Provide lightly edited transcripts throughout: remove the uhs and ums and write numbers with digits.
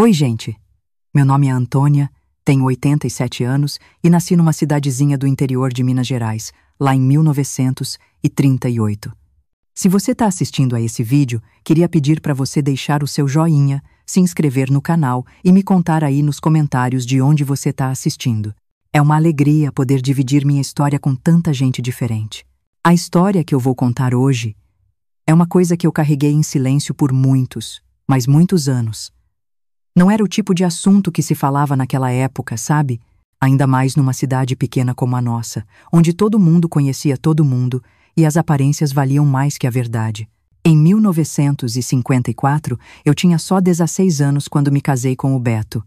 Oi, gente. Meu nome é Antônia, tenho 87 anos e nasci numa cidadezinha do interior de Minas Gerais, lá em 1938. Se você está assistindo a esse vídeo, queria pedir para você deixar o seu joinha, se inscrever no canal e me contar aí nos comentários de onde você está assistindo. É uma alegria poder dividir minha história com tanta gente diferente. A história que eu vou contar hoje é uma coisa que eu carreguei em silêncio por muitos, mas muitos anos. Não era o tipo de assunto que se falava naquela época, sabe? Ainda mais numa cidade pequena como a nossa, onde todo mundo conhecia todo mundo e as aparências valiam mais que a verdade. Em 1954, eu tinha só 16 anos quando me casei com o Beto.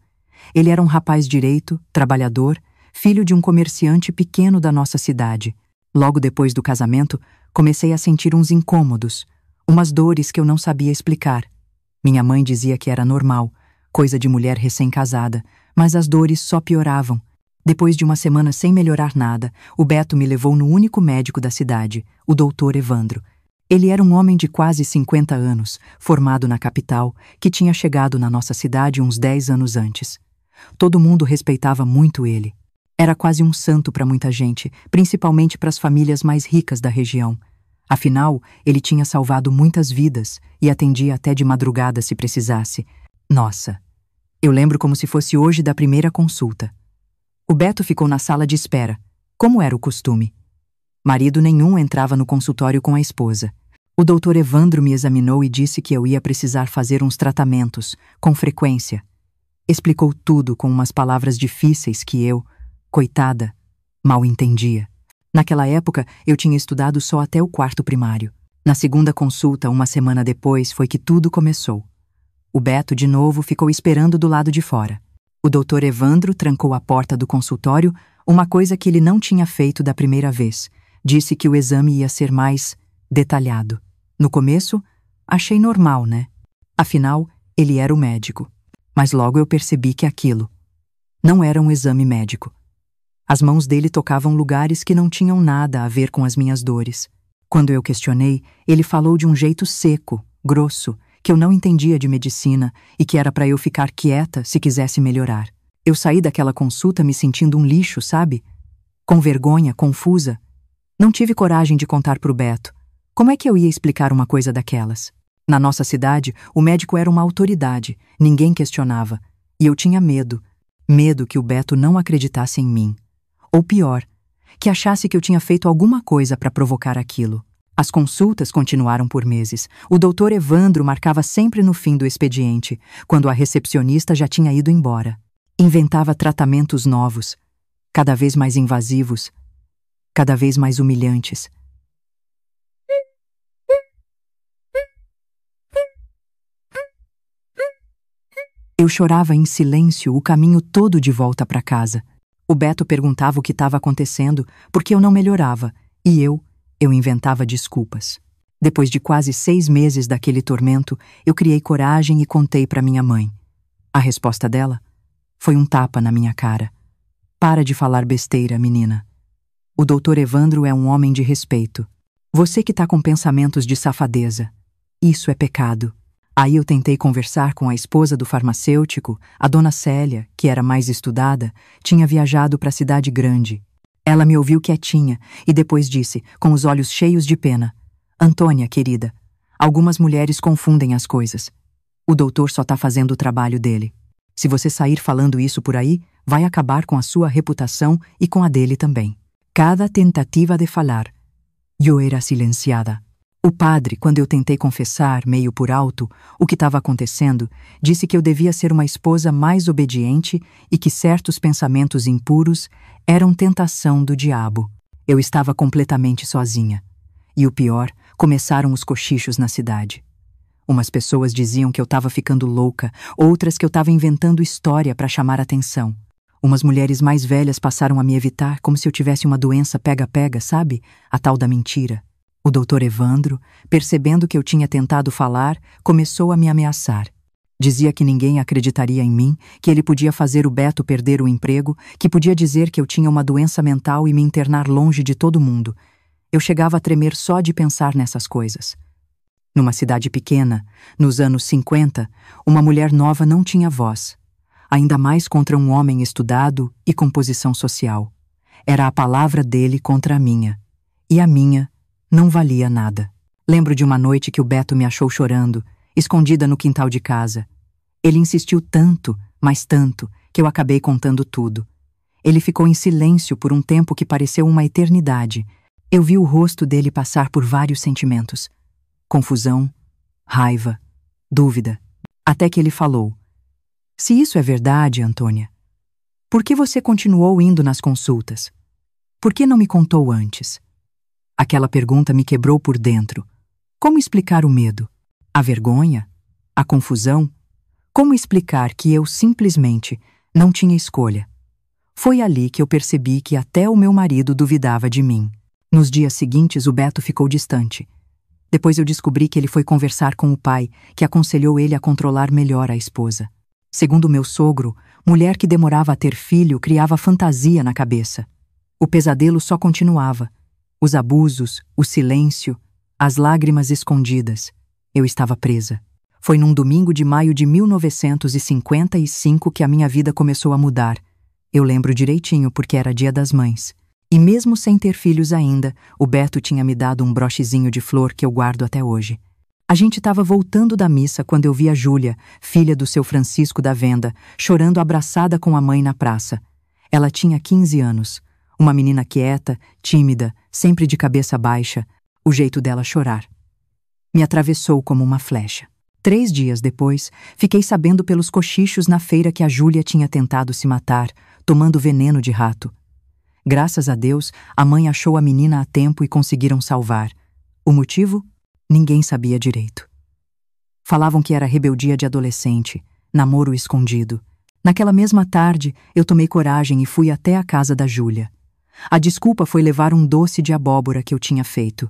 Ele era um rapaz direito, trabalhador, filho de um comerciante pequeno da nossa cidade. Logo depois do casamento, comecei a sentir uns incômodos, umas dores que eu não sabia explicar. Minha mãe dizia que era normal, coisa de mulher recém-casada, mas as dores só pioravam. Depois de uma semana sem melhorar nada, o Beto me levou no único médico da cidade, o Dr. Evandro. Ele era um homem de quase 50 anos, formado na capital, que tinha chegado na nossa cidade uns 10 anos antes. Todo mundo respeitava muito ele. Era quase um santo para muita gente, principalmente para as famílias mais ricas da região. Afinal, ele tinha salvado muitas vidas e atendia até de madrugada se precisasse. Nossa, eu lembro como se fosse hoje da primeira consulta. O Beto ficou na sala de espera, como era o costume. Marido nenhum entrava no consultório com a esposa. O Dr. Evandro me examinou e disse que eu ia precisar fazer uns tratamentos, com frequência. Explicou tudo com umas palavras difíceis que eu, coitada, mal entendia. Naquela época, eu tinha estudado só até o 4º primário. Na segunda consulta, uma semana depois, foi que tudo começou. O Beto, de novo, ficou esperando do lado de fora. O Dr. Evandro trancou a porta do consultório, uma coisa que ele não tinha feito da primeira vez. Disse que o exame ia ser mais detalhado. No começo, achei normal, né? Afinal, ele era o médico. Mas logo eu percebi que aquilo não era um exame médico. As mãos dele tocavam lugares que não tinham nada a ver com as minhas dores. Quando eu questionei, ele falou de um jeito seco, grosso, que eu não entendia de medicina e que era para eu ficar quieta se quisesse melhorar. Eu saí daquela consulta me sentindo um lixo, sabe? Com vergonha, confusa. Não tive coragem de contar pro Beto. Como é que eu ia explicar uma coisa daquelas? Na nossa cidade, o médico era uma autoridade, ninguém questionava. E eu tinha medo. Medo que o Beto não acreditasse em mim. Ou pior, que achasse que eu tinha feito alguma coisa para provocar aquilo. As consultas continuaram por meses. O Dr. Evandro marcava sempre no fim do expediente, quando a recepcionista já tinha ido embora. Inventava tratamentos novos, cada vez mais invasivos, cada vez mais humilhantes. Eu chorava em silêncio o caminho todo de volta para casa. O Beto perguntava o que estava acontecendo, porque eu não melhorava, e eu inventava desculpas. Depois de quase 6 meses daquele tormento, eu criei coragem e contei para minha mãe. A resposta dela foi um tapa na minha cara. Para de falar besteira, menina. O Dr. Evandro é um homem de respeito. Você que tá com pensamentos de safadeza. Isso é pecado. Aí eu tentei conversar com a esposa do farmacêutico, a dona Célia, que era mais estudada, tinha viajado para a cidade grande. Ela me ouviu quietinha e depois disse, com os olhos cheios de pena: Antônia, querida, algumas mulheres confundem as coisas. O doutor só tá fazendo o trabalho dele. Se você sair falando isso por aí, vai acabar com a sua reputação e com a dele também. Cada tentativa de falar, eu era silenciada. O padre, quando eu tentei confessar, meio por alto, o que estava acontecendo, disse que eu devia ser uma esposa mais obediente e que certos pensamentos impuros eram tentação do diabo. Eu estava completamente sozinha. E o pior, começaram os cochichos na cidade. Umas pessoas diziam que eu estava ficando louca, outras que eu estava inventando história para chamar atenção. Umas mulheres mais velhas passaram a me evitar como se eu tivesse uma doença pega-pega, sabe? A tal da mentira. O Dr. Evandro, percebendo que eu tinha tentado falar, começou a me ameaçar. Dizia que ninguém acreditaria em mim, que ele podia fazer o Beto perder o emprego, que podia dizer que eu tinha uma doença mental e me internar longe de todo mundo. Eu chegava a tremer só de pensar nessas coisas. Numa cidade pequena, nos anos 50, uma mulher nova não tinha voz, ainda mais contra um homem estudado e com posição social. Era a palavra dele contra a minha, e a minha não valia nada. Lembro de uma noite que o Beto me achou chorando, escondida no quintal de casa. Ele insistiu tanto, mas tanto, que eu acabei contando tudo. Ele ficou em silêncio por um tempo que pareceu uma eternidade. Eu vi o rosto dele passar por vários sentimentos. Confusão, raiva, dúvida. Até que ele falou: "Se isso é verdade, Antônia, por que você continuou indo nas consultas? Por que não me contou antes?" Aquela pergunta me quebrou por dentro. Como explicar o medo? A vergonha? A confusão? Como explicar que eu simplesmente não tinha escolha? Foi ali que eu percebi que até o meu marido duvidava de mim. Nos dias seguintes, o Beto ficou distante. Depois eu descobri que ele foi conversar com o pai, que aconselhou ele a controlar melhor a esposa. Segundo meu sogro, mulher que demorava a ter filho criava fantasia na cabeça. O pesadelo só continuava. Os abusos, o silêncio, as lágrimas escondidas. Eu estava presa. Foi num domingo de maio de 1955 que a minha vida começou a mudar. Eu lembro direitinho porque era Dia das Mães. E mesmo sem ter filhos ainda, o Beto tinha me dado um brochezinho de flor que eu guardo até hoje. A gente estava voltando da missa quando eu vi a Júlia, filha do seu Francisco da Venda, chorando abraçada com a mãe na praça. Ela tinha 15 anos. Uma menina quieta, tímida, sempre de cabeça baixa, o jeito dela chorar. Me atravessou como uma flecha. 3 dias depois, fiquei sabendo pelos cochichos na feira que a Júlia tinha tentado se matar, tomando veneno de rato. Graças a Deus, a mãe achou a menina a tempo e conseguiram salvar. O motivo? Ninguém sabia direito. Falavam que era rebeldia de adolescente, namoro escondido. Naquela mesma tarde, eu tomei coragem e fui até a casa da Júlia. A desculpa foi levar um doce de abóbora que eu tinha feito.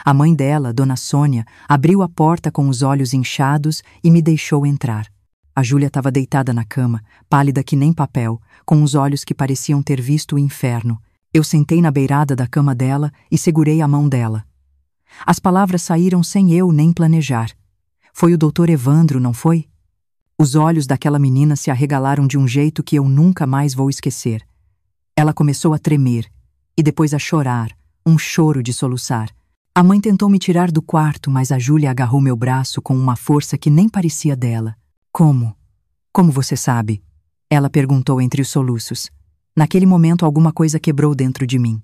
A mãe dela, Dona Sônia, abriu a porta com os olhos inchados e me deixou entrar. A Júlia estava deitada na cama, pálida que nem papel, com os olhos que pareciam ter visto o inferno. Eu sentei na beirada da cama dela e segurei a mão dela. As palavras saíram sem eu nem planejar. Foi o Dr. Evandro, não foi? Os olhos daquela menina se arregalaram de um jeito que eu nunca mais vou esquecer. Ela começou a tremer e depois a chorar, um choro de soluçar. A mãe tentou me tirar do quarto, mas a Júlia agarrou meu braço com uma força que nem parecia dela. Como? Como você sabe? Ela perguntou entre os soluços. Naquele momento alguma coisa quebrou dentro de mim.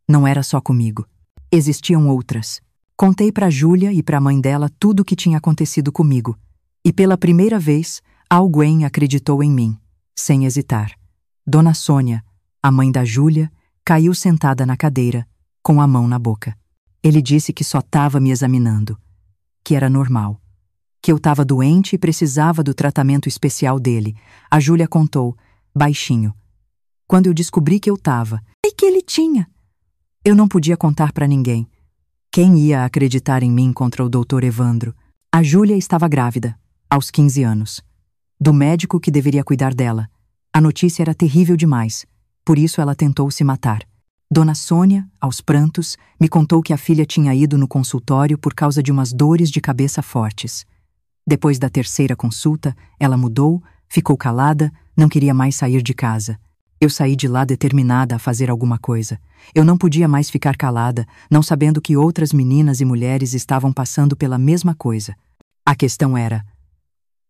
Não era só comigo. Existiam outras. Contei para Júlia e para a mãe dela tudo o que tinha acontecido comigo. E pela primeira vez, alguém acreditou em mim, sem hesitar. Dona Sônia, a mãe da Júlia, caiu sentada na cadeira, com a mão na boca. Ele disse que só estava me examinando, que era normal, que eu estava doente e precisava do tratamento especial dele. A Júlia contou, baixinho. Quando eu descobri que eu estava, e que ele tinha. Eu não podia contar para ninguém. Quem ia acreditar em mim contra o Dr. Evandro? A Júlia estava grávida, aos 15 anos. Do médico que deveria cuidar dela. A notícia era terrível demais, por isso ela tentou se matar. Dona Sônia, aos prantos, me contou que a filha tinha ido no consultório por causa de umas dores de cabeça fortes. Depois da 3ª consulta, ela mudou, ficou calada, não queria mais sair de casa. Eu saí de lá determinada a fazer alguma coisa. Eu não podia mais ficar calada, não sabendo que outras meninas e mulheres estavam passando pela mesma coisa. A questão era: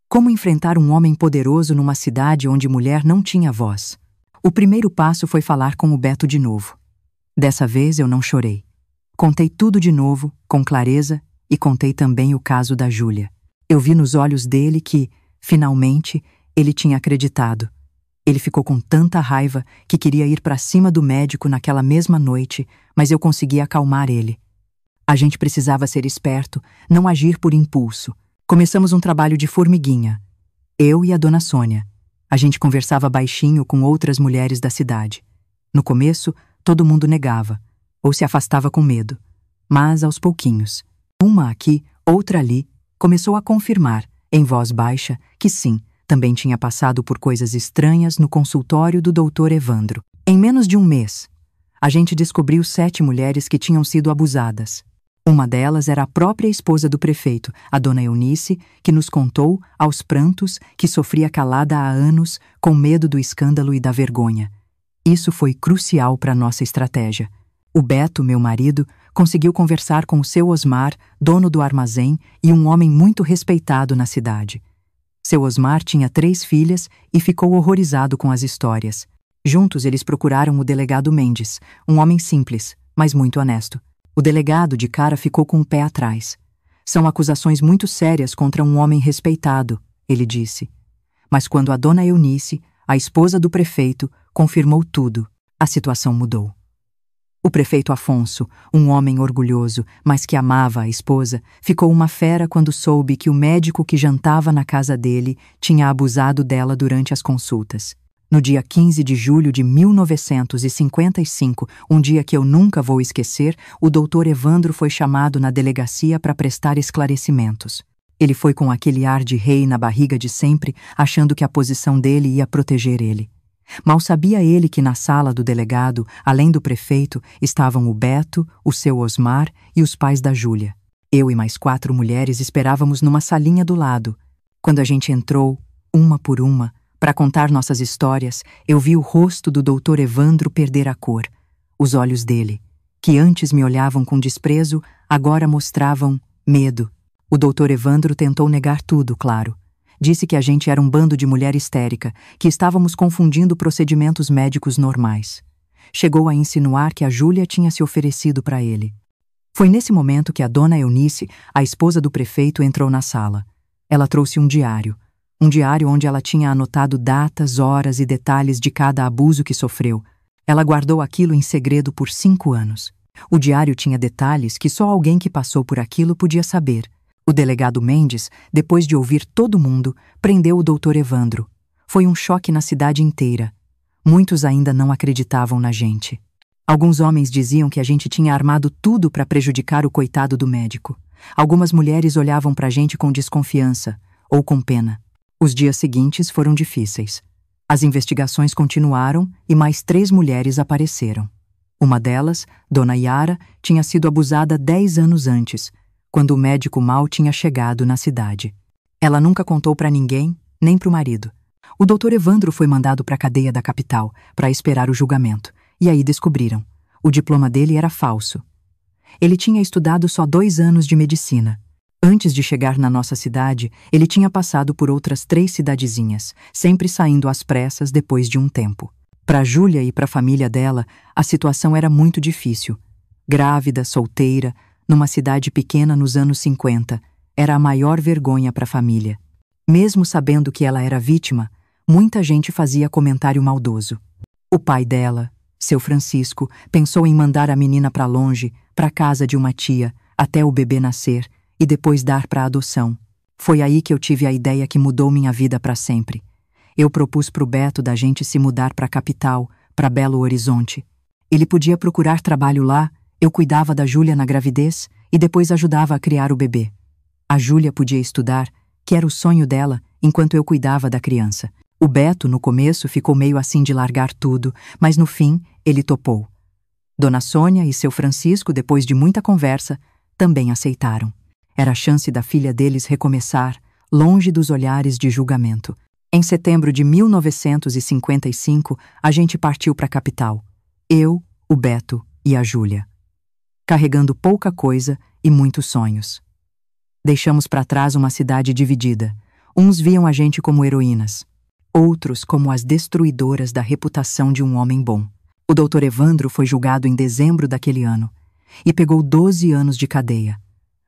como enfrentar um homem poderoso numa cidade onde mulher não tinha voz? O primeiro passo foi falar com o Beto de novo. Dessa vez eu não chorei. Contei tudo de novo, com clareza, e contei também o caso da Júlia. Eu vi nos olhos dele que, finalmente, ele tinha acreditado. Ele ficou com tanta raiva que queria ir para cima do médico naquela mesma noite, mas eu consegui acalmar ele. A gente precisava ser esperto, não agir por impulso. Começamos um trabalho de formiguinha. Eu e a Dona Sônia. A gente conversava baixinho com outras mulheres da cidade. No começo, todo mundo negava, ou se afastava com medo. Mas, aos pouquinhos, uma aqui, outra ali, começou a confirmar, em voz baixa, que sim, também tinha passado por coisas estranhas no consultório do Dr. Evandro. Em menos de um mês, a gente descobriu 7 mulheres que tinham sido abusadas. Uma delas era a própria esposa do prefeito, a dona Eunice, que nos contou, aos prantos, que sofria calada há anos, com medo do escândalo e da vergonha. Isso foi crucial para nossa estratégia. O Beto, meu marido, conseguiu conversar com o seu Osmar, dono do armazém e um homem muito respeitado na cidade. Seu Osmar tinha 3 filhas e ficou horrorizado com as histórias. Juntos eles procuraram o delegado Mendes, um homem simples, mas muito honesto. O delegado de cara ficou com o pé atrás. São acusações muito sérias contra um homem respeitado, ele disse. Mas quando a dona Eunice, a esposa do prefeito, confirmou tudo, a situação mudou. O prefeito Afonso, um homem orgulhoso, mas que amava a esposa, ficou uma fera quando soube que o médico que jantava na casa dele tinha abusado dela durante as consultas. No dia 15 de julho de 1955, um dia que eu nunca vou esquecer, o doutor Evandro foi chamado na delegacia para prestar esclarecimentos. Ele foi com aquele ar de rei na barriga de sempre, achando que a posição dele ia proteger ele. Mal sabia ele que na sala do delegado, além do prefeito, estavam o Beto, o seu Osmar e os pais da Júlia. Eu e mais 4 mulheres esperávamos numa salinha do lado. Quando a gente entrou, uma por uma, para contar nossas histórias, eu vi o rosto do doutor Evandro perder a cor. Os olhos dele, que antes me olhavam com desprezo, agora mostravam medo. O doutor Evandro tentou negar tudo, claro. Disse que a gente era um bando de mulher histérica, que estávamos confundindo procedimentos médicos normais. Chegou a insinuar que a Júlia tinha se oferecido para ele. Foi nesse momento que a dona Eunice, a esposa do prefeito, entrou na sala. Ela trouxe um diário onde ela tinha anotado datas, horas e detalhes de cada abuso que sofreu. Ela guardou aquilo em segredo por 5 anos. O diário tinha detalhes que só alguém que passou por aquilo podia saber. O delegado Mendes, depois de ouvir todo mundo, prendeu o doutor Evandro. Foi um choque na cidade inteira. Muitos ainda não acreditavam na gente. Alguns homens diziam que a gente tinha armado tudo para prejudicar o coitado do médico. Algumas mulheres olhavam para a gente com desconfiança, ou com pena. Os dias seguintes foram difíceis. As investigações continuaram e mais 3 mulheres apareceram. Uma delas, Dona Yara, tinha sido abusada 10 anos antes, quando o médico mal tinha chegado na cidade. Ela nunca contou para ninguém, nem para o marido. O doutor Evandro foi mandado para a cadeia da capital para esperar o julgamento, e aí descobriram. O diploma dele era falso. Ele tinha estudado só 2 anos de medicina. Antes de chegar na nossa cidade, ele tinha passado por outras 3 cidadezinhas, sempre saindo às pressas depois de um tempo. Para Júlia e para a família dela, a situação era muito difícil. Grávida, solteira, numa cidade pequena nos anos 50, era a maior vergonha para a família. Mesmo sabendo que ela era vítima, muita gente fazia comentário maldoso. O pai dela, seu Francisco, pensou em mandar a menina para longe, para a casa de uma tia, até o bebê nascer, e depois dar para adoção. Foi aí que eu tive a ideia que mudou minha vida para sempre. Eu propus pro Beto da gente se mudar para a capital, para Belo Horizonte. Ele podia procurar trabalho lá, eu cuidava da Júlia na gravidez e depois ajudava a criar o bebê. A Júlia podia estudar, que era o sonho dela, enquanto eu cuidava da criança. O Beto, no começo, ficou meio assim de largar tudo, mas no fim, ele topou. Dona Sônia e seu Francisco, depois de muita conversa, também aceitaram. Era a chance da filha deles recomeçar, longe dos olhares de julgamento. Em setembro de 1955, a gente partiu para a capital. Eu, o Beto e a Júlia. Carregando pouca coisa e muitos sonhos. Deixamos para trás uma cidade dividida. Uns viam a gente como heroínas, outros como as destruidoras da reputação de um homem bom. O doutor Evandro foi julgado em dezembro daquele ano e pegou 12 anos de cadeia.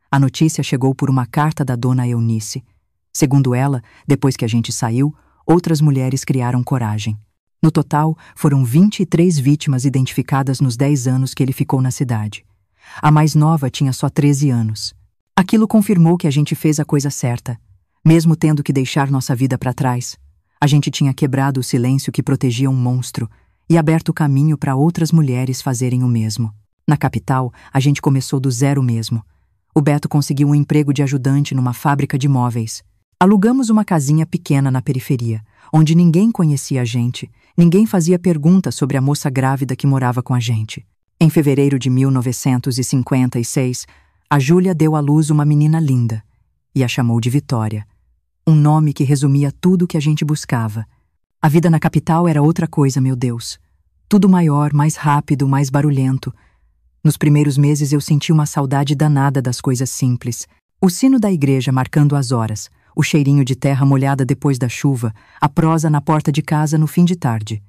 A notícia chegou por uma carta da dona Eunice. Segundo ela, depois que a gente saiu, outras mulheres criaram coragem. No total, foram 23 vítimas identificadas nos 10 anos que ele ficou na cidade. A mais nova tinha só 13 anos. Aquilo confirmou que a gente fez a coisa certa. Mesmo tendo que deixar nossa vida para trás, a gente tinha quebrado o silêncio que protegia um monstro e aberto o caminho para outras mulheres fazerem o mesmo. Na capital, a gente começou do zero mesmo. O Beto conseguiu um emprego de ajudante numa fábrica de móveis. Alugamos uma casinha pequena na periferia, onde ninguém conhecia a gente, ninguém fazia perguntas sobre a moça grávida que morava com a gente. Em fevereiro de 1956, A Júlia deu à luz uma menina linda e a chamou de Vitória, um nome que resumia tudo que a gente buscava. A vida na capital era outra coisa, meu Deus. Tudo maior, mais rápido, mais barulhento. Nos primeiros meses eu senti uma saudade danada das coisas simples. O sino da igreja marcando as horas, o cheirinho de terra molhada depois da chuva, a prosa na porta de casa no fim de tarde.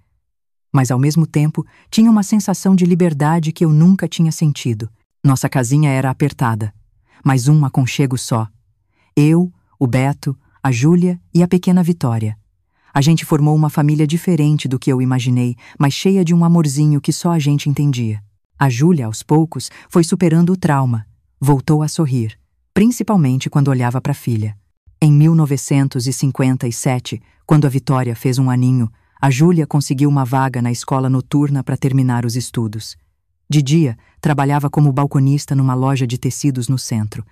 Mas, ao mesmo tempo, tinha uma sensação de liberdade que eu nunca tinha sentido. Nossa casinha era apertada, mas um aconchego só. Eu, o Beto, a Júlia e a pequena Vitória. A gente formou uma família diferente do que eu imaginei, mas cheia de um amorzinho que só a gente entendia. A Júlia, aos poucos, foi superando o trauma. Voltou a sorrir, principalmente quando olhava para a filha. Em 1957, quando a Vitória fez 1 aninho, a Júlia conseguiu uma vaga na escola noturna para terminar os estudos. De dia, trabalhava como balconista numa loja de tecidos no centro.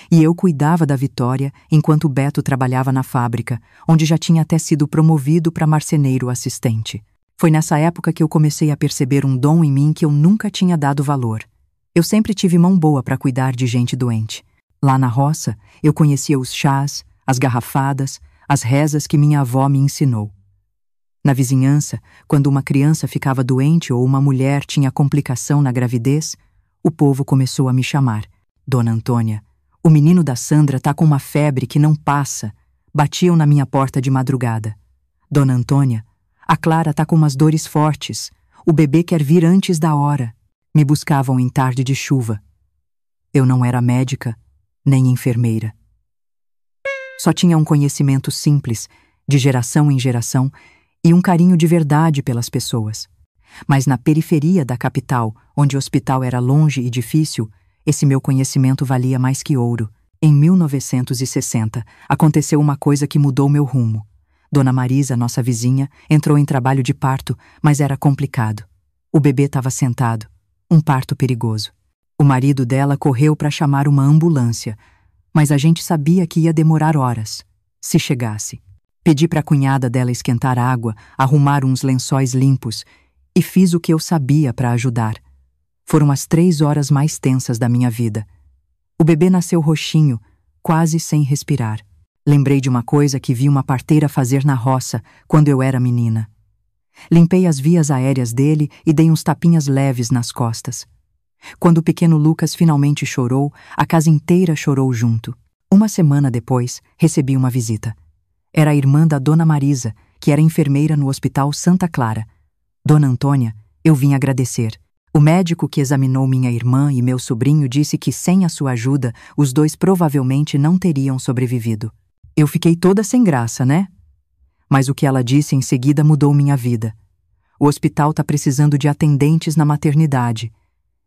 E eu cuidava da Vitória enquanto o Beto trabalhava na fábrica, onde já tinha até sido promovido para marceneiro assistente. Foi nessa época que eu comecei a perceber um dom em mim que eu nunca tinha dado valor. Eu sempre tive mão boa para cuidar de gente doente. Lá na roça, eu conhecia os chás, as garrafadas, as rezas que minha avó me ensinou. Na vizinhança, quando uma criança ficava doente ou uma mulher tinha complicação na gravidez, o povo começou a me chamar. Dona Antônia, o menino da Sandra tá com uma febre que não passa. Batiam na minha porta de madrugada. Dona Antônia, a Clara tá com umas dores fortes. O bebê quer vir antes da hora. Me buscavam em tarde de chuva. Eu não era médica, nem enfermeira. Só tinha um conhecimento simples, de geração em geração, e um carinho de verdade pelas pessoas. Mas na periferia da capital, onde o hospital era longe e difícil, esse meu conhecimento valia mais que ouro. Em 1960, aconteceu uma coisa que mudou meu rumo. Dona Marisa, nossa vizinha, entrou em trabalho de parto, mas era complicado. O bebê estava sentado. Um parto perigoso. O marido dela correu para chamar uma ambulância, mas a gente sabia que ia demorar horas, se chegasse. Pedi para a cunhada dela esquentar água, arrumar uns lençóis limpos e fiz o que eu sabia para ajudar. Foram as 3 horas mais tensas da minha vida. O bebê nasceu roxinho, quase sem respirar. Lembrei de uma coisa que vi uma parteira fazer na roça quando eu era menina. Limpei as vias aéreas dele e dei uns tapinhas leves nas costas. Quando o pequeno Lucas finalmente chorou, a casa inteira chorou junto. 1 semana depois, recebi uma visita. Era a irmã da Dona Marisa, que era enfermeira no Hospital Santa Clara. Dona Antônia, eu vim agradecer. O médico que examinou minha irmã e meu sobrinho disse que sem a sua ajuda, os dois provavelmente não teriam sobrevivido. Eu fiquei toda sem graça, né? Mas o que ela disse em seguida mudou minha vida. O hospital está precisando de atendentes na maternidade.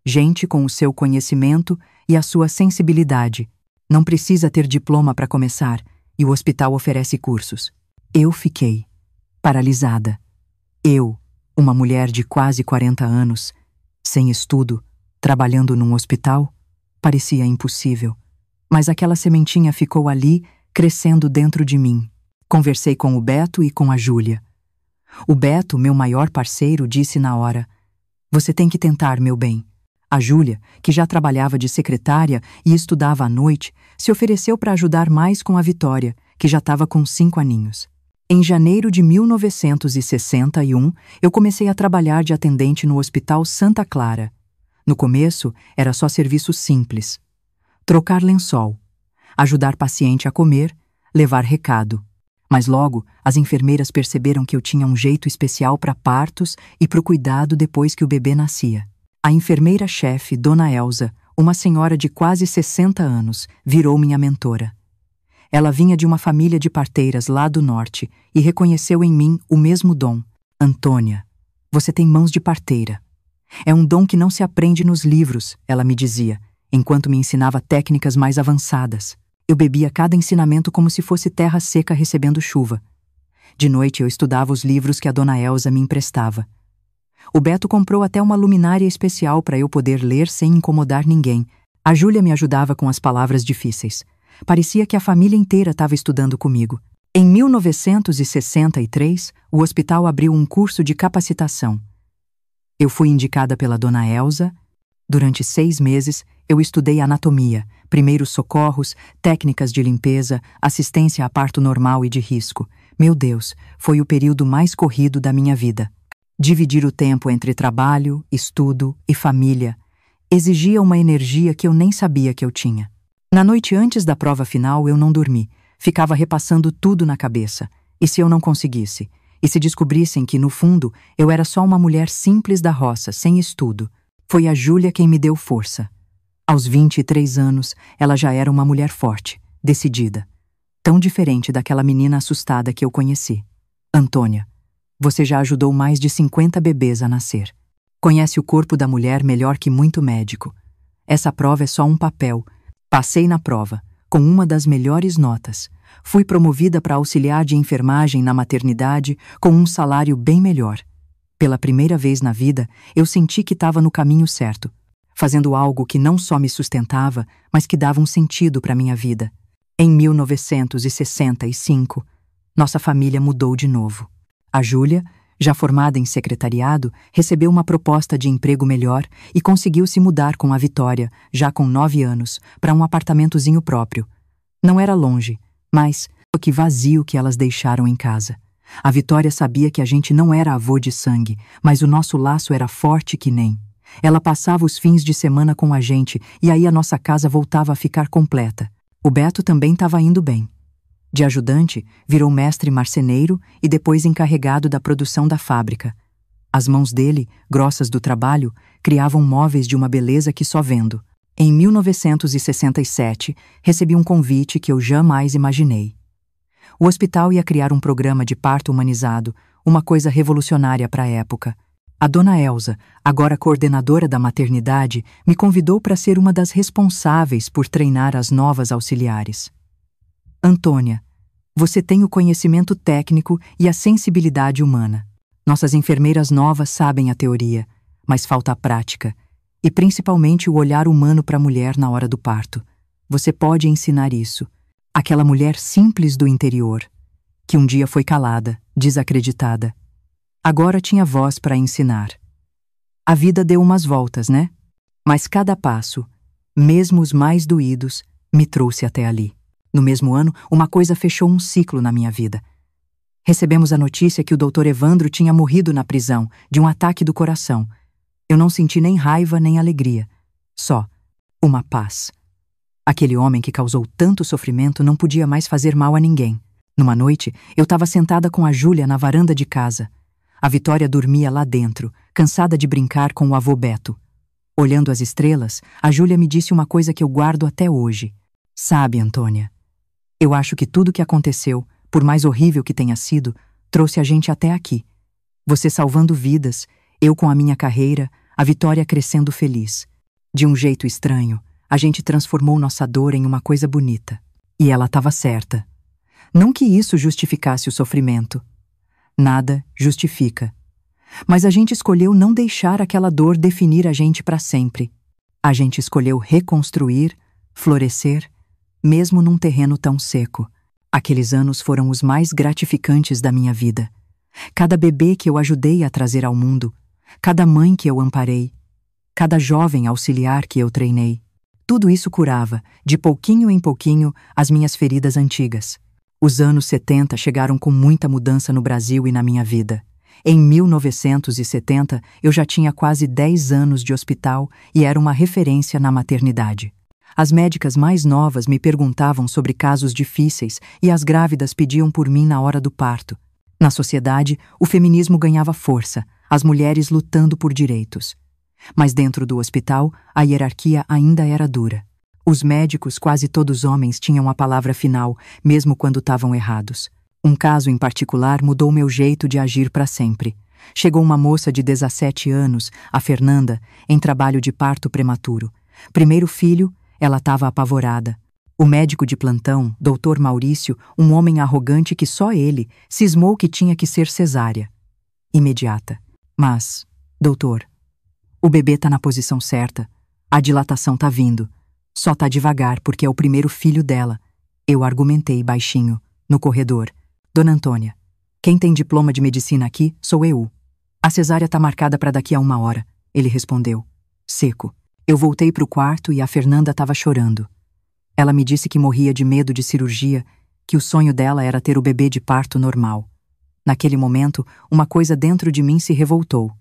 Gente com o seu conhecimento e a sua sensibilidade. Não precisa ter diploma para começar, e o hospital oferece cursos. Eu fiquei paralisada. Eu, uma mulher de quase 40 anos, sem estudo, trabalhando num hospital, parecia impossível. Mas aquela sementinha ficou ali, crescendo dentro de mim. Conversei com o Beto e com a Júlia. O Beto, meu maior parceiro, disse na hora: "Você tem que tentar, meu bem." A Júlia, que já trabalhava de secretária e estudava à noite, se ofereceu para ajudar mais com a Vitória, que já estava com 5 aninhos. Em janeiro de 1961, eu comecei a trabalhar de atendente no Hospital Santa Clara. No começo, era só serviço simples. Trocar lençol, ajudar paciente a comer, levar recado. Mas logo, as enfermeiras perceberam que eu tinha um jeito especial para partos e para o cuidado depois que o bebê nascia. A enfermeira-chefe, Dona Elza, uma senhora de quase 60 anos, virou minha mentora. Ela vinha de uma família de parteiras lá do norte e reconheceu em mim o mesmo dom. "Antônia, você tem mãos de parteira. É um dom que não se aprende nos livros", ela me dizia, enquanto me ensinava técnicas mais avançadas. Eu bebia cada ensinamento como se fosse terra seca recebendo chuva. De noite eu estudava os livros que a Dona Elza me emprestava. O Beto comprou até uma luminária especial para eu poder ler sem incomodar ninguém. A Júlia me ajudava com as palavras difíceis. Parecia que a família inteira estava estudando comigo. Em 1963, o hospital abriu um curso de capacitação. Eu fui indicada pela Dona Elza. Durante 6 meses, Eu estudei anatomia, primeiros socorros, técnicas de limpeza, assistência a parto normal e de risco. Meu Deus, foi o período mais corrido da minha vida. Dividir o tempo entre trabalho, estudo e família exigia uma energia que eu nem sabia que eu tinha. Na noite antes da prova final, eu não dormi. Ficava repassando tudo na cabeça. E se eu não conseguisse? E se descobrissem que, no fundo, eu era só uma mulher simples da roça, sem estudo? Foi a Júlia quem me deu força. Aos 23 anos, ela já era uma mulher forte, decidida. Tão diferente daquela menina assustada que eu conheci. Antônia, você já ajudou mais de 50 bebês a nascer. Conhece o corpo da mulher melhor que muito médico. Essa prova é só um papel. Passei na prova, com uma das melhores notas. Fui promovida para auxiliar de enfermagem na maternidade com um salário bem melhor. Pela primeira vez na vida, eu senti que estava no caminho certo, fazendo algo que não só me sustentava, mas que dava um sentido para minha vida. Em 1965, nossa família mudou de novo. A Júlia, já formada em secretariado, recebeu uma proposta de emprego melhor e conseguiu se mudar com a Vitória, já com 9 anos, para um apartamentozinho próprio. Não era longe, mas que vazio que elas deixaram em casa. A Vitória sabia que a gente não era avô de sangue, mas o nosso laço era forte que nem. Ela passava os fins de semana com a gente e aí a nossa casa voltava a ficar completa. O Beto também estava indo bem. De ajudante, virou mestre marceneiro e depois encarregado da produção da fábrica. As mãos dele, grossas do trabalho, criavam móveis de uma beleza que só vendo. Em 1967, recebi um convite que eu jamais imaginei. O hospital ia criar um programa de parto humanizado, uma coisa revolucionária para a época. A dona Elza, agora coordenadora da maternidade, me convidou para ser uma das responsáveis por treinar as novas auxiliares. Antônia, você tem o conhecimento técnico e a sensibilidade humana. Nossas enfermeiras novas sabem a teoria, mas falta a prática, e principalmente o olhar humano para a mulher na hora do parto. Você pode ensinar isso. Aquela mulher simples do interior, que um dia foi calada, desacreditada. Agora tinha voz para ensinar. A vida deu umas voltas, né? Mas cada passo, mesmo os mais doídos, me trouxe até ali. No mesmo ano, uma coisa fechou um ciclo na minha vida. Recebemos a notícia que o Dr. Evandro tinha morrido na prisão, de um ataque do coração. Eu não senti nem raiva nem alegria. Só uma paz. Aquele homem que causou tanto sofrimento não podia mais fazer mal a ninguém. Numa noite, eu estava sentada com a Júlia na varanda de casa. A Vitória dormia lá dentro, cansada de brincar com o avô Beto. Olhando as estrelas, a Júlia me disse uma coisa que eu guardo até hoje. Sabe, Antônia, eu acho que tudo que aconteceu, por mais horrível que tenha sido, trouxe a gente até aqui. Você salvando vidas, eu com a minha carreira, a Vitória crescendo feliz. De um jeito estranho, a gente transformou nossa dor em uma coisa bonita. E ela estava certa. Não que isso justificasse o sofrimento. Nada justifica. Mas a gente escolheu não deixar aquela dor definir a gente para sempre. A gente escolheu reconstruir, florescer, mesmo num terreno tão seco. Aqueles anos foram os mais gratificantes da minha vida. Cada bebê que eu ajudei a trazer ao mundo, cada mãe que eu amparei, cada jovem auxiliar que eu treinei, tudo isso curava, de pouquinho em pouquinho, as minhas feridas antigas. Os anos 70 chegaram com muita mudança no Brasil e na minha vida. Em 1970, eu já tinha quase 10 anos de hospital e era uma referência na maternidade. As médicas mais novas me perguntavam sobre casos difíceis e as grávidas pediam por mim na hora do parto. Na sociedade, o feminismo ganhava força, as mulheres lutando por direitos. Mas dentro do hospital, a hierarquia ainda era dura. Os médicos, quase todos homens, tinham a palavra final, mesmo quando estavam errados. Um caso em particular mudou meu jeito de agir para sempre. Chegou uma moça de 17 anos, a Fernanda, em trabalho de parto prematuro. Primeiro filho, ela estava apavorada. O médico de plantão, Dr. Maurício, um homem arrogante que só ele, cismou que tinha que ser cesárea. Imediata. Mas, doutor, o bebê tá na posição certa. A dilatação tá vindo. Só tá devagar porque é o primeiro filho dela. Eu argumentei baixinho, no corredor. Dona Antônia, quem tem diploma de medicina aqui sou eu. A cesárea tá marcada para daqui a 1 hora, ele respondeu, seco. Eu voltei para o quarto e a Fernanda estava chorando. Ela me disse que morria de medo de cirurgia, que o sonho dela era ter o bebê de parto normal. Naquele momento, uma coisa dentro de mim se revoltou.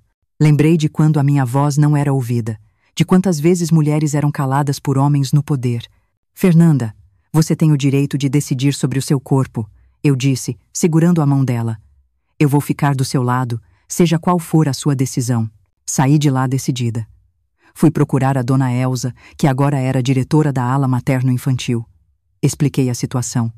Lembrei de quando a minha voz não era ouvida, de quantas vezes mulheres eram caladas por homens no poder. Fernanda, você tem o direito de decidir sobre o seu corpo, eu disse, segurando a mão dela. Eu vou ficar do seu lado, seja qual for a sua decisão. Saí de lá decidida. Fui procurar a dona Elsa, que agora era diretora da ala materno-infantil. Expliquei a situação.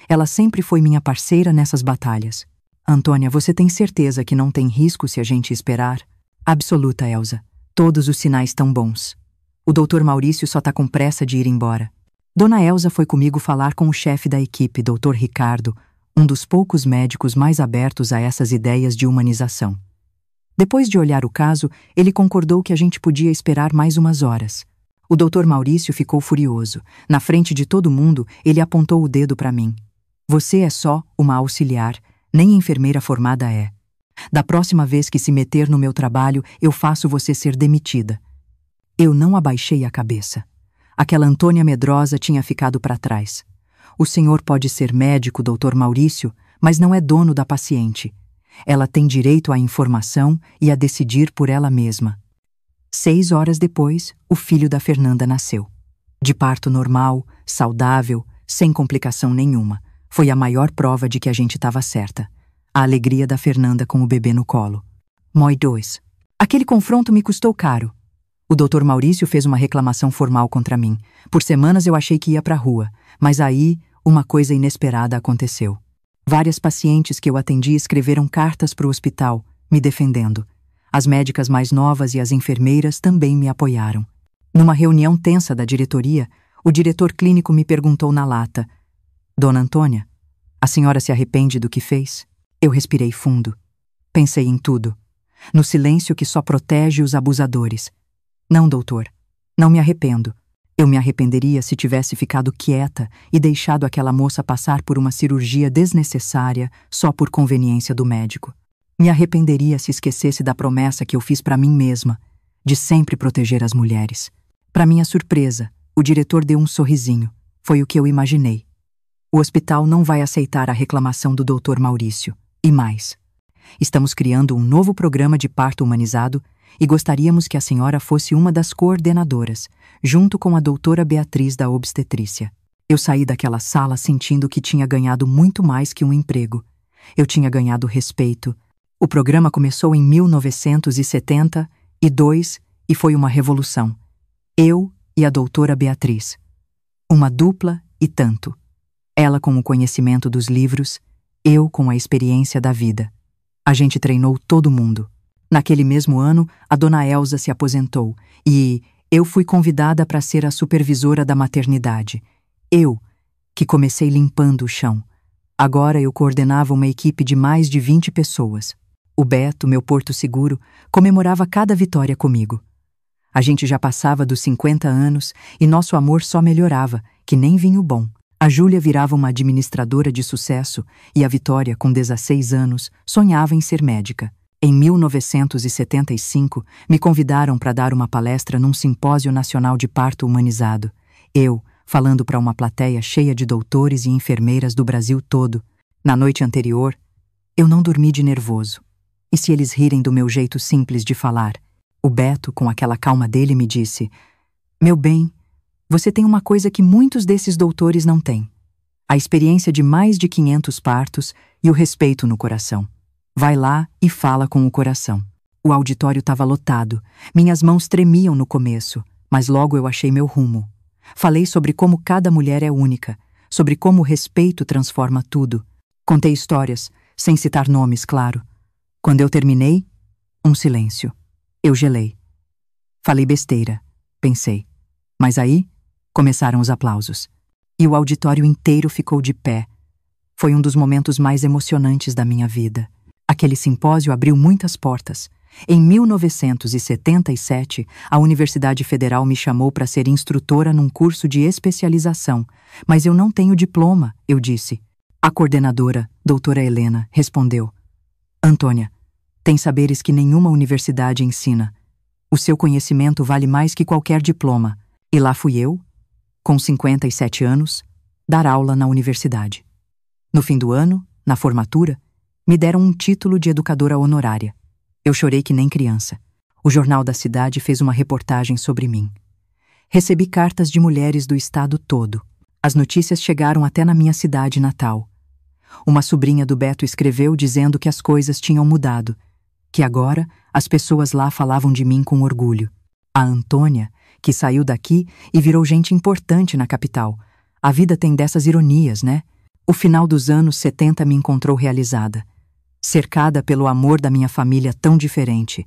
Ela sempre foi minha parceira nessas batalhas. Antônia, você tem certeza que não tem risco se a gente esperar? Absoluta, Elsa. Todos os sinais estão bons. O doutor Maurício só tá com pressa de ir embora. Dona Elsa foi comigo falar com o chefe da equipe, doutor Ricardo, um dos poucos médicos mais abertos a essas ideias de humanização. Depois de olhar o caso, ele concordou que a gente podia esperar mais umas horas. O doutor Maurício ficou furioso. Na frente de todo mundo, ele apontou o dedo para mim. Você é só uma auxiliar, nem enfermeira formada é. Da próxima vez que se meter no meu trabalho, eu faço você ser demitida. Eu não abaixei a cabeça. Aquela Antônia medrosa tinha ficado para trás. O senhor pode ser médico, doutor Maurício, mas não é dono da paciente. Ela tem direito à informação e a decidir por ela mesma. 6 horas depois, o filho da Fernanda nasceu. De parto normal, saudável, sem complicação nenhuma. Foi a maior prova de que a gente estava certa. A alegria da Fernanda com o bebê no colo. Moi 2. Aquele confronto me custou caro. O doutor Maurício fez uma reclamação formal contra mim. Por semanas eu achei que ia para a rua, mas aí uma coisa inesperada aconteceu. Várias pacientes que eu atendi escreveram cartas para o hospital, me defendendo. As médicas mais novas e as enfermeiras também me apoiaram. Numa reunião tensa da diretoria, o diretor clínico me perguntou na lata: Dona Antônia, a senhora se arrepende do que fez? Eu respirei fundo. Pensei em tudo. No silêncio que só protege os abusadores. Não, doutor. Não me arrependo. Eu me arrependeria se tivesse ficado quieta e deixado aquela moça passar por uma cirurgia desnecessária só por conveniência do médico. Me arrependeria se esquecesse da promessa que eu fiz para mim mesma, de sempre proteger as mulheres. Para minha surpresa, o diretor deu um sorrisinho. Foi o que eu imaginei. O hospital não vai aceitar a reclamação do Dr. Maurício. E mais. Estamos criando um novo programa de parto humanizado e gostaríamos que a senhora fosse uma das coordenadoras, junto com a doutora Beatriz da obstetrícia. Eu saí daquela sala sentindo que tinha ganhado muito mais que um emprego. Eu tinha ganhado respeito. O programa começou em 1972 e foi uma revolução. Eu e a doutora Beatriz. Uma dupla e tanto. Ela com o conhecimento dos livros, eu com a experiência da vida. A gente treinou todo mundo. Naquele mesmo ano, a dona Elsa se aposentou e eu fui convidada para ser a supervisora da maternidade. Eu, que comecei limpando o chão. Agora eu coordenava uma equipe de mais de 20 pessoas. O Beto, meu porto seguro, comemorava cada vitória comigo. A gente já passava dos 50 anos e nosso amor só melhorava, que nem vinho bom. A Júlia virava uma administradora de sucesso e a Vitória, com 16 anos, sonhava em ser médica. Em 1975, me convidaram para dar uma palestra num simpósio nacional de parto humanizado. Eu, falando para uma plateia cheia de doutores e enfermeiras do Brasil todo. Na noite anterior, eu não dormi de nervoso. E se eles rirem do meu jeito simples de falar? O Beto, com aquela calma dele, me disse: Meu bem, você tem uma coisa que muitos desses doutores não têm. A experiência de mais de 500 partos e o respeito no coração. Vai lá e fala com o coração. O auditório estava lotado. Minhas mãos tremiam no começo, mas logo eu achei meu rumo. Falei sobre como cada mulher é única, sobre como o respeito transforma tudo. Contei histórias, sem citar nomes, claro. Quando eu terminei, um silêncio. Eu gelei. Falei besteira, pensei. Mas aí, começaram os aplausos. E o auditório inteiro ficou de pé. Foi um dos momentos mais emocionantes da minha vida. Aquele simpósio abriu muitas portas. Em 1977, a Universidade Federal me chamou para ser instrutora num curso de especialização. Mas eu não tenho diploma, eu disse. A coordenadora, doutora Helena, respondeu: Antônia, tem saberes que nenhuma universidade ensina. O seu conhecimento vale mais que qualquer diploma. E lá fui eu, com 57 anos, dar aula na universidade. No fim do ano, na formatura, me deram um título de educadora honorária. Eu chorei que nem criança. O jornal da cidade fez uma reportagem sobre mim. Recebi cartas de mulheres do estado todo. As notícias chegaram até na minha cidade natal. Uma sobrinha do Beto escreveu dizendo que as coisas tinham mudado, que agora as pessoas lá falavam de mim com orgulho. A Antônia, que saiu daqui e virou gente importante na capital. A vida tem dessas ironias, né? O final dos anos 70 me encontrou realizada, cercada pelo amor da minha família tão diferente.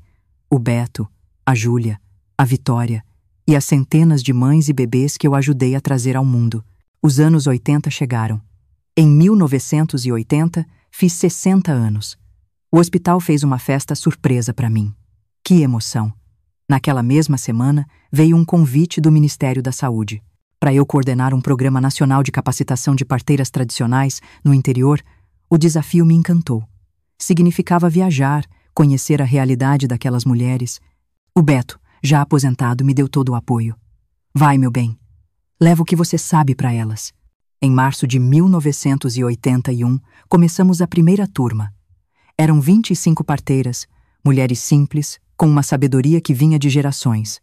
O Beto, a Júlia, a Vitória e as centenas de mães e bebês que eu ajudei a trazer ao mundo. Os anos 80 chegaram. Em 1980, fiz 60 anos. O hospital fez uma festa surpresa para mim. Que emoção! Naquela mesma semana, veio um convite do Ministério da Saúde para eu coordenar um programa nacional de capacitação de parteiras tradicionais no interior. O desafio me encantou. Significava viajar, conhecer a realidade daquelas mulheres. O Beto, já aposentado, me deu todo o apoio. Vai, meu bem. Leva o que você sabe para elas. Em março de 1981, começamos a primeira turma. Eram 25 parteiras, mulheres simples, com uma sabedoria que vinha de gerações.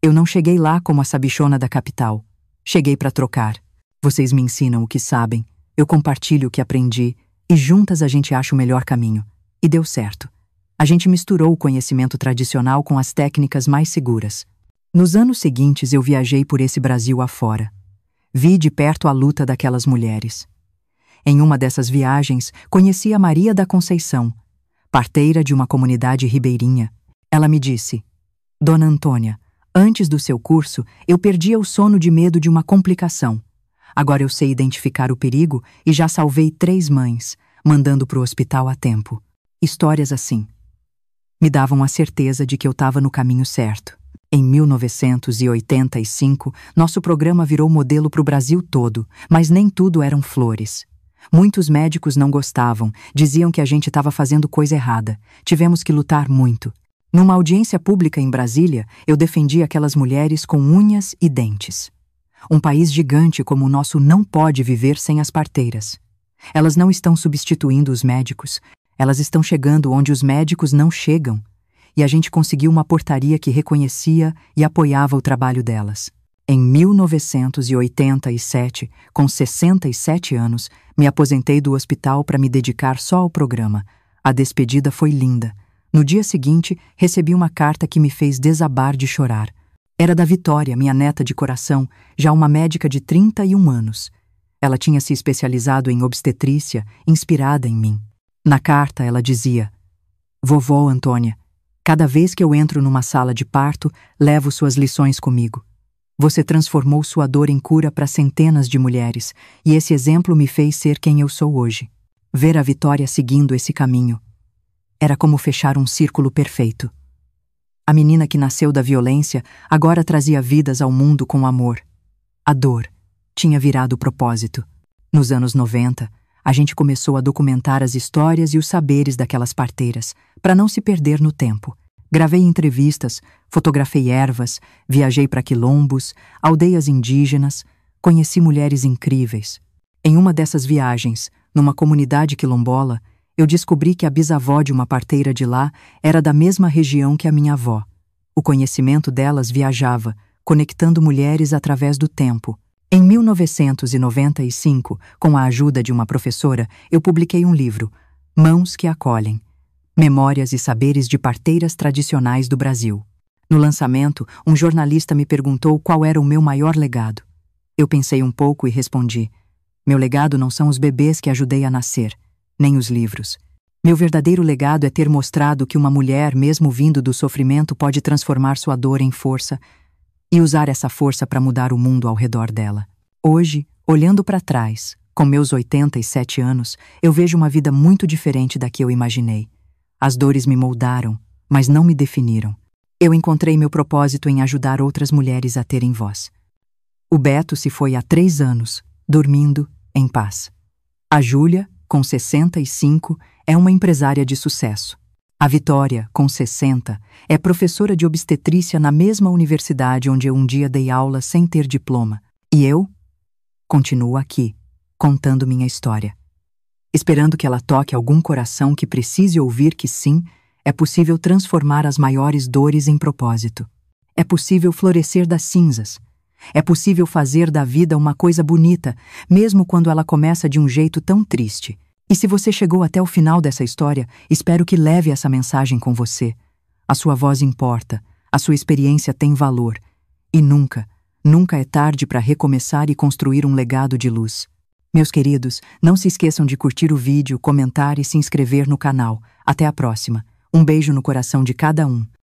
Eu não cheguei lá como a sabichona da capital. Cheguei para trocar. Vocês me ensinam o que sabem, eu compartilho o que aprendi e juntas a gente acha o melhor caminho. E deu certo. A gente misturou o conhecimento tradicional com as técnicas mais seguras. Nos anos seguintes eu viajei por esse Brasil afora. Vi de perto a luta daquelas mulheres. Em uma dessas viagens, conheci a Maria da Conceição, parteira de uma comunidade ribeirinha. Ela me disse: Dona Antônia, antes do seu curso, eu perdia o sono de medo de uma complicação. Agora eu sei identificar o perigo e já salvei 3 mães, mandando para o hospital a tempo. Histórias assim me davam a certeza de que eu estava no caminho certo. Em 1985, nosso programa virou modelo para o Brasil todo, mas nem tudo eram flores. Muitos médicos não gostavam, diziam que a gente estava fazendo coisa errada. Tivemos que lutar muito. Numa audiência pública em Brasília, eu defendi aquelas mulheres com unhas e dentes. Um país gigante como o nosso não pode viver sem as parteiras. Elas não estão substituindo os médicos, elas estão chegando onde os médicos não chegam. E a gente conseguiu uma portaria que reconhecia e apoiava o trabalho delas. Em 1987, com 67 anos, me aposentei do hospital para me dedicar só ao programa. A despedida foi linda. No dia seguinte, recebi uma carta que me fez desabar de chorar. Era da Vitória, minha neta de coração, já uma médica de 31 anos. Ela tinha se especializado em obstetrícia, inspirada em mim. Na carta, ela dizia: Vovó Antônia, cada vez que eu entro numa sala de parto, levo suas lições comigo. Você transformou sua dor em cura para centenas de mulheres, e esse exemplo me fez ser quem eu sou hoje. Ver a Vitória seguindo esse caminho era como fechar um círculo perfeito. A menina que nasceu da violência agora trazia vidas ao mundo com amor. A dor tinha virado o propósito. Nos anos 90, a gente começou a documentar as histórias e os saberes daquelas parteiras, para não se perder no tempo. Gravei entrevistas, fotografei ervas, viajei para quilombos, aldeias indígenas, conheci mulheres incríveis. Em uma dessas viagens, numa comunidade quilombola, eu descobri que a bisavó de uma parteira de lá era da mesma região que a minha avó. O conhecimento delas viajava, conectando mulheres através do tempo. Em 1995, com a ajuda de uma professora, eu publiquei um livro, Mãos que Acolhem, Memórias e Saberes de Parteiras Tradicionais do Brasil. No lançamento, um jornalista me perguntou qual era o meu maior legado. Eu pensei um pouco e respondi: meu legado não são os bebês que ajudei a nascer, nem os livros. Meu verdadeiro legado é ter mostrado que uma mulher, mesmo vindo do sofrimento, pode transformar sua dor em força e usar essa força para mudar o mundo ao redor dela. Hoje, olhando para trás, com meus 87 anos, eu vejo uma vida muito diferente da que eu imaginei. As dores me moldaram, mas não me definiram. Eu encontrei meu propósito em ajudar outras mulheres a terem voz. O Beto se foi há 3 anos, dormindo em paz. A Júlia, com 65, é uma empresária de sucesso. A Vitória, com 60, é professora de obstetrícia na mesma universidade onde eu um dia dei aula sem ter diploma. E eu continuo aqui, contando minha história, esperando que ela toque algum coração que precise ouvir que sim, é possível transformar as maiores dores em propósito. É possível florescer das cinzas. É possível fazer da vida uma coisa bonita, mesmo quando ela começa de um jeito tão triste. E se você chegou até o final dessa história, espero que leve essa mensagem com você. A sua voz importa, a sua experiência tem valor. E nunca, nunca é tarde para recomeçar e construir um legado de luz. Meus queridos, não se esqueçam de curtir o vídeo, comentar e se inscrever no canal. Até a próxima. Um beijo no coração de cada um.